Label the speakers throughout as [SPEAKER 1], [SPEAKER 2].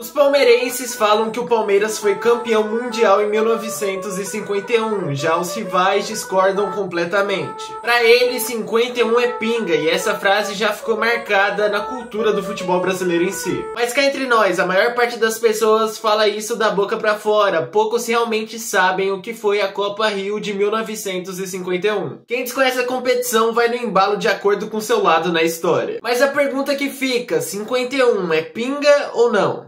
[SPEAKER 1] Os palmeirenses falam que o Palmeiras foi campeão mundial em 1951, já os rivais discordam completamente. Para eles, 51 é pinga, e essa frase já ficou marcada na cultura do futebol brasileiro em si. Mas cá entre nós, a maior parte das pessoas fala isso da boca para fora, poucos realmente sabem o que foi a Copa Rio de 1951. Quem desconhece a competição vai no embalo de acordo com seu lado na história. Mas a pergunta que fica, 51 é pinga ou não?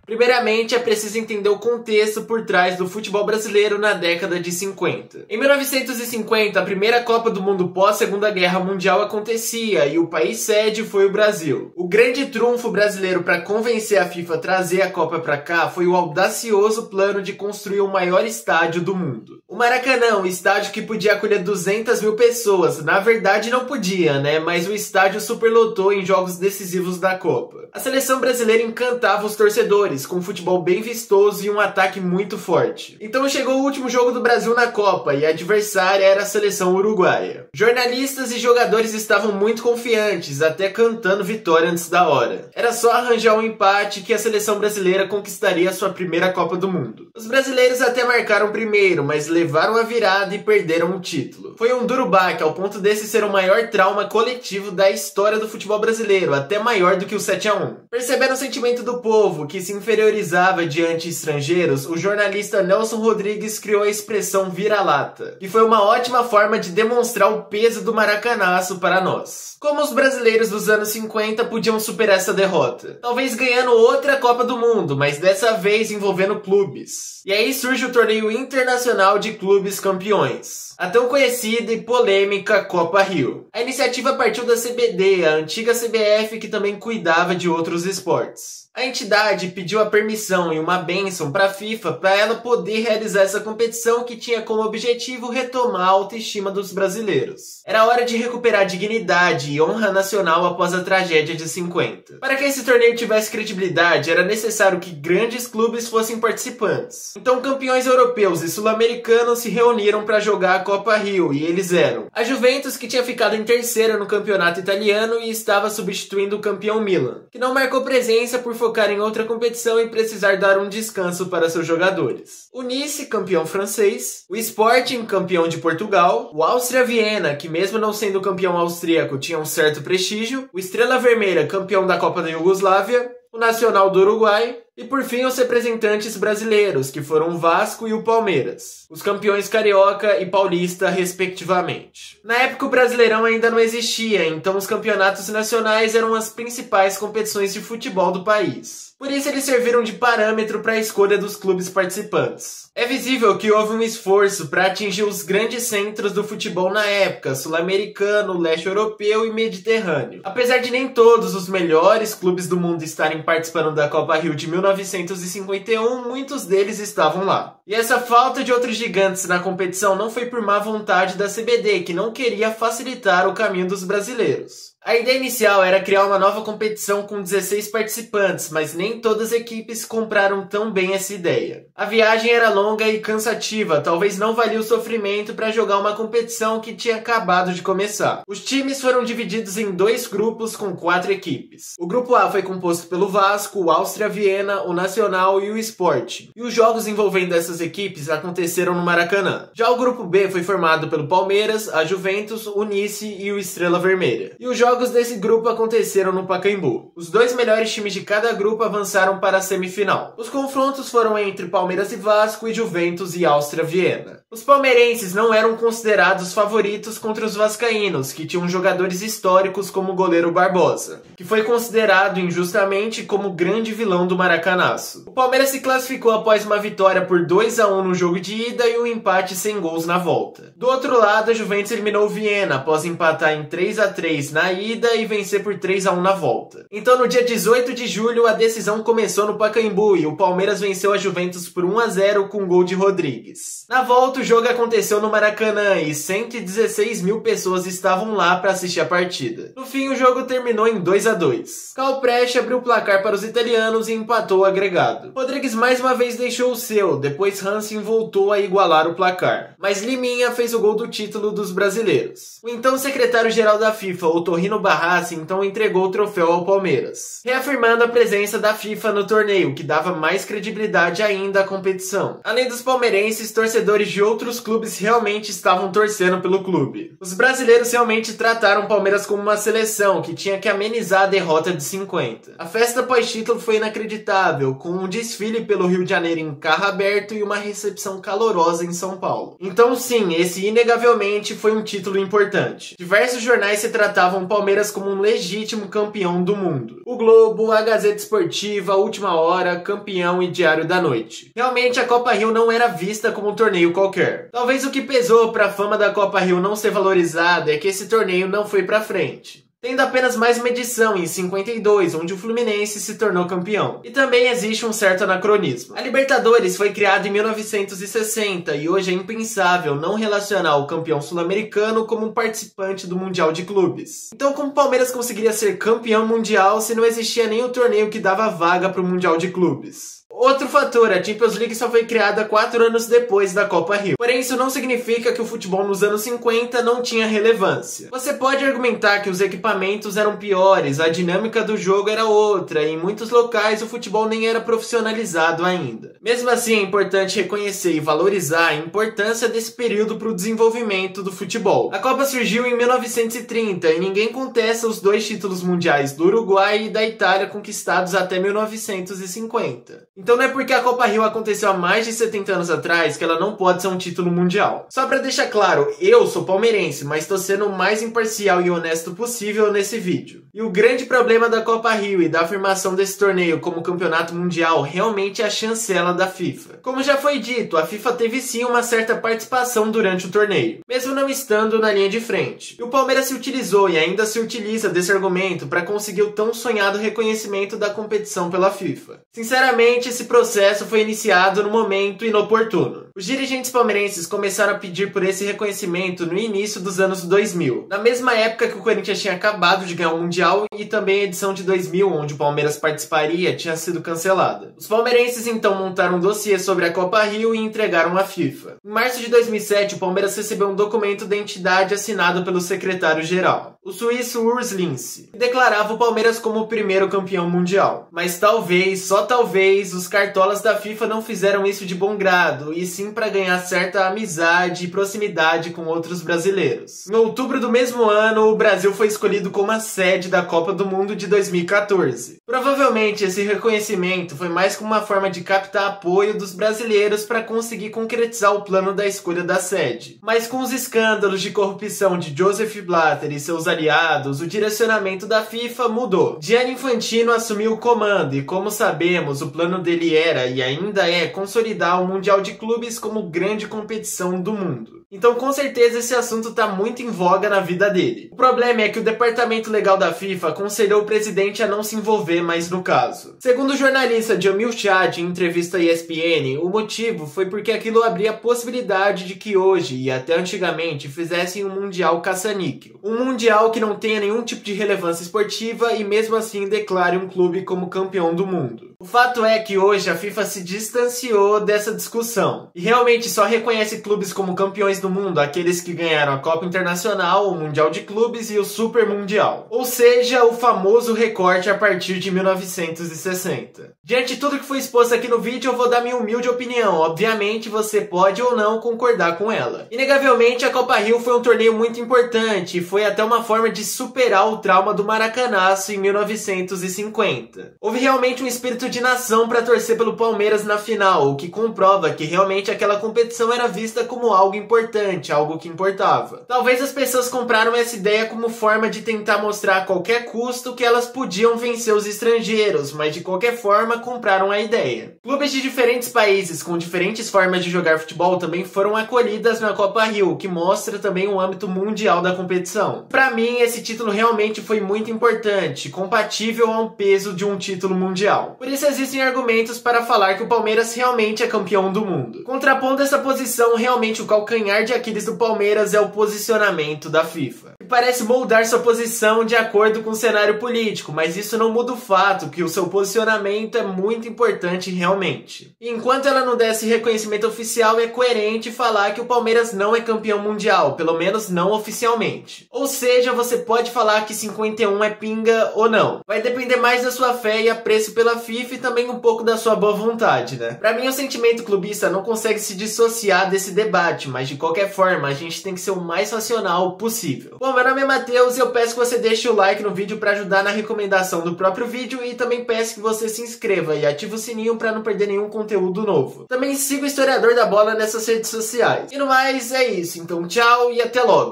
[SPEAKER 1] Primeiramente, é preciso entender o contexto por trás do futebol brasileiro na década de 50. Em 1950, a primeira Copa do Mundo pós-Segunda Guerra Mundial acontecia e o país sede foi o Brasil. O grande trunfo brasileiro para convencer a FIFA a trazer a Copa para cá foi o audacioso plano de construir o maior estádio do mundo. O Maracanã, um estádio que podia acolher 200 mil pessoas. Na verdade não podia, né? Mas o estádio superlotou em jogos decisivos da Copa. A seleção brasileira encantava os torcedores, com um futebol bem vistoso e um ataque muito forte. Então chegou o último jogo do Brasil na Copa e a adversária era a seleção uruguaia. Jornalistas e jogadores estavam muito confiantes, até cantando vitória antes da hora. Era só arranjar um empate que a seleção brasileira conquistaria a sua primeira Copa do Mundo. Os brasileiros até marcaram primeiro, mas levaram a virada e perderam o título. Foi um duro baque, ao ponto desse ser o maior trauma coletivo da história do futebol brasileiro, até maior do que o 7-1. Perceberam o sentimento do povo, que se inferiorizava diante estrangeiros, o jornalista Nelson Rodrigues criou a expressão vira-lata, que foi uma ótima forma de demonstrar o peso do maracanaço para nós. Como os brasileiros dos anos 50 podiam superar essa derrota? Talvez ganhando outra Copa do Mundo, mas dessa vez envolvendo clubes. E aí surge o torneio internacional de clubes campeões, a tão conhecida e polêmica Copa Rio. A iniciativa partiu da CBD, a antiga CBF, que também cuidava de outros esportes. A entidade pediu a permissão e uma bênção para a FIFA para ela poder realizar essa competição que tinha como objetivo retomar a autoestima dos brasileiros. Era hora de recuperar dignidade e honra nacional após a tragédia de 50. Para que esse torneio tivesse credibilidade, era necessário que grandes clubes fossem participantes. Então campeões europeus e sul-americanos se reuniram para jogar a Copa Rio e eles eram a Juventus, que tinha ficado em terceira no campeonato italiano e estava substituindo o campeão Milan, que não marcou presença por focar em outra competição e precisar dar um descanso para seus jogadores. O Nice, campeão francês, o Sporting, campeão de Portugal, o Áustria Viena, que mesmo não sendo campeão austríaco tinha um certo prestígio, o Estrela Vermelha, campeão da Copa da Iugoslávia, o Nacional do Uruguai e por fim os representantes brasileiros, que foram o Vasco e o Palmeiras, os campeões carioca e paulista respectivamente. Na época o Brasileirão ainda não existia, então os campeonatos nacionais eram as principais competições de futebol do país. Por isso eles serviram de parâmetro para a escolha dos clubes participantes. É visível que houve um esforço para atingir os grandes centros do futebol na época, sul-americano, leste europeu e mediterrâneo. Apesar de nem todos os melhores clubes do mundo estarem participando da Copa Rio de 1951, muitos deles estavam lá. E essa falta de outros gigantes na competição não foi por má vontade da CBD, que não queria facilitar o caminho dos brasileiros. A ideia inicial era criar uma nova competição com 16 participantes, mas nem todas as equipes compraram tão bem essa ideia. A viagem era longa e cansativa, talvez não valia o sofrimento para jogar uma competição que tinha acabado de começar. Os times foram divididos em dois grupos com 4 equipes. O grupo A foi composto pelo Vasco, o Áustria Viena, o Nacional e o Sporting. E os jogos envolvendo essas equipes aconteceram no Maracanã. Já o grupo B foi formado pelo Palmeiras, a Juventus, o Nice e o Estrela Vermelha. E os jogos desse grupo aconteceram no Pacaembu. Os 2 melhores times de cada grupo avançaram para a semifinal. Os confrontos foram entre Palmeiras e Vasco e Juventus e Áustria Viena. Os palmeirenses não eram considerados favoritos contra os vascaínos, que tinham jogadores históricos como o goleiro Barbosa, que foi considerado injustamente como o grande vilão do Maracanaço. O Palmeiras se classificou após uma vitória por 2-1 no jogo de ida e um empate sem gols na volta. Do outro lado, a Juventus eliminou o Viena após empatar em 3-3 na ida e vencer por 3-1 na volta. Então no dia 18 de julho a decisão começou no Pacaembu e o Palmeiras venceu a Juventus por 1-0 com gol de Rodrigues. Na volta o jogo aconteceu no Maracanã e 116 mil pessoas estavam lá para assistir a partida. No fim o jogo terminou em 2-2. Calprete abriu o placar para os italianos e empatou o agregado. Rodrigues mais uma vez deixou o seu, depois Hansen voltou a igualar o placar. Mas Liminha fez o gol do título dos brasileiros. O então secretário-geral da FIFA, Otorrino Dino Barracci então entregou o troféu ao Palmeiras, reafirmando a presença da FIFA no torneio, que dava mais credibilidade ainda à competição. Além dos palmeirenses, torcedores de outros clubes realmente estavam torcendo pelo clube. Os brasileiros realmente trataram o Palmeiras como uma seleção que tinha que amenizar a derrota de 50. A festa pós-título foi inacreditável, com um desfile pelo Rio de Janeiro em carro aberto e uma recepção calorosa em São Paulo. Então sim, esse inegavelmente foi um título importante. Diversos jornais se tratavam o Palmeiras como um legítimo campeão do mundo. O Globo, a Gazeta Esportiva, a Última Hora, Campeão e Diário da Noite. Realmente a Copa Rio não era vista como um torneio qualquer. Talvez o que pesou para a fama da Copa Rio não ser valorizada é que esse torneio não foi para frente, tendo apenas mais uma edição em 52, onde o Fluminense se tornou campeão. E também existe um certo anacronismo. A Libertadores foi criada em 1960 e hoje é impensável não relacionar o campeão sul-americano como um participante do Mundial de Clubes. Então como o Palmeiras conseguiria ser campeão mundial se não existia nem o torneio que dava vaga para o Mundial de Clubes? Outro fator, a Champions League só foi criada 4 anos depois da Copa Rio. Porém, isso não significa que o futebol nos anos 50 não tinha relevância. Você pode argumentar que os equipamentos eram piores, a dinâmica do jogo era outra, e em muitos locais o futebol nem era profissionalizado ainda. Mesmo assim, é importante reconhecer e valorizar a importância desse período para o desenvolvimento do futebol. A Copa surgiu em 1930 e ninguém contesta os 2 títulos mundiais do Uruguai e da Itália conquistados até 1950. Então não é porque a Copa Rio aconteceu há mais de 70 anos atrás que ela não pode ser um título mundial. Só pra deixar claro, eu sou palmeirense, mas tô sendo o mais imparcial e honesto possível nesse vídeo. E o grande problema da Copa Rio e da afirmação desse torneio como campeonato mundial realmente é a chancela da FIFA. Como já foi dito, a FIFA teve sim uma certa participação durante o torneio, mesmo não estando na linha de frente. E o Palmeiras se utilizou e ainda se utiliza desse argumento para conseguir o tão sonhado reconhecimento da competição pela FIFA. Sinceramente, esse processo foi iniciado no momento inoportuno. Os dirigentes palmeirenses começaram a pedir por esse reconhecimento no início dos anos 2000, na mesma época que o Corinthians tinha acabado de ganhar o Mundial e também a edição de 2000, onde o Palmeiras participaria, tinha sido cancelada. Os palmeirenses então montaram um dossiê sobre a Copa Rio e entregaram à FIFA. Em março de 2007, o Palmeiras recebeu um documento de identidade assinado pelo secretário-geral, o suíço Urs Linse, que declarava o Palmeiras como o primeiro campeão mundial. Mas talvez, só talvez, os cartolas da FIFA não fizeram isso de bom grado, e sim para ganhar certa amizade e proximidade com outros brasileiros. Em outubro do mesmo ano, o Brasil foi escolhido como a sede da Copa do Mundo de 2014. Provavelmente esse reconhecimento foi mais como uma forma de captar apoio dos brasileiros para conseguir concretizar o plano da escolha da sede. Mas com os escândalos de corrupção de Joseph Blatter e seus aliados, o direcionamento da FIFA mudou. Gianni Infantino assumiu o comando e, como sabemos, o plano dele era e ainda é consolidar o Mundial de Clubes como grande competição do mundo. Então com certeza esse assunto está muito em voga na vida dele. O problema é que o departamento legal da FIFA aconselhou o presidente a não se envolver mais no caso. Segundo o jornalista Jamil Chad em entrevista à ESPN, o motivo foi porque aquilo abria a possibilidade de que hoje e até antigamente fizessem um Mundial caça-níquel. Um Mundial que não tenha nenhum tipo de relevância esportiva e mesmo assim declare um clube como campeão do mundo. O fato é que hoje a FIFA se distanciou dessa discussão e realmente só reconhece clubes como campeões do mundo aqueles que ganharam a Copa Internacional, o Mundial de Clubes e o Super Mundial. Ou seja, o famoso recorte a partir de 1960. Diante de tudo que foi exposto aqui no vídeo, eu vou dar minha humilde opinião. Obviamente, você pode ou não concordar com ela. Inegavelmente, a Copa Rio foi um torneio muito importante e foi até uma forma de superar o trauma do Maracanaço em 1950. Houve realmente um espírito de nação para torcer pelo Palmeiras na final, o que comprova que realmente aquela competição era vista como algo importante, algo que importava. Talvez as pessoas compraram essa ideia como forma de tentar mostrar a qualquer custo que elas podiam vencer os estrangeiros, mas de qualquer forma compraram a ideia. Clubes de diferentes países com diferentes formas de jogar futebol também foram acolhidas na Copa Rio, o que mostra também o âmbito mundial da competição. Para mim, esse título realmente foi muito importante, compatível ao peso de um título mundial. Por isso existem argumentos para falar que o Palmeiras realmente é campeão do mundo. Contrapondo essa posição, realmente o calcanhar calcanhar de Aquiles do Palmeiras é o posicionamento da FIFA, que parece moldar sua posição de acordo com o cenário político, mas isso não muda o fato que o seu posicionamento é muito importante realmente. E enquanto ela não der esse reconhecimento oficial, é coerente falar que o Palmeiras não é campeão mundial, pelo menos não oficialmente. Ou seja, você pode falar que 51 é pinga ou não. Vai depender mais da sua fé e apreço pela FIFA e também um pouco da sua boa vontade, né? Pra mim, o sentimento clubista não consegue se dissociar desse debate, mas de qualquer forma, a gente tem que ser o mais racional possível. Bom, meu nome é Matheus e eu peço que você deixe o like no vídeo para ajudar na recomendação do próprio vídeo e também peço que você se inscreva e ative o sininho para não perder nenhum conteúdo novo. Também siga o Historiador da Bola nessas redes sociais. E no mais, é isso. Então, tchau e até logo!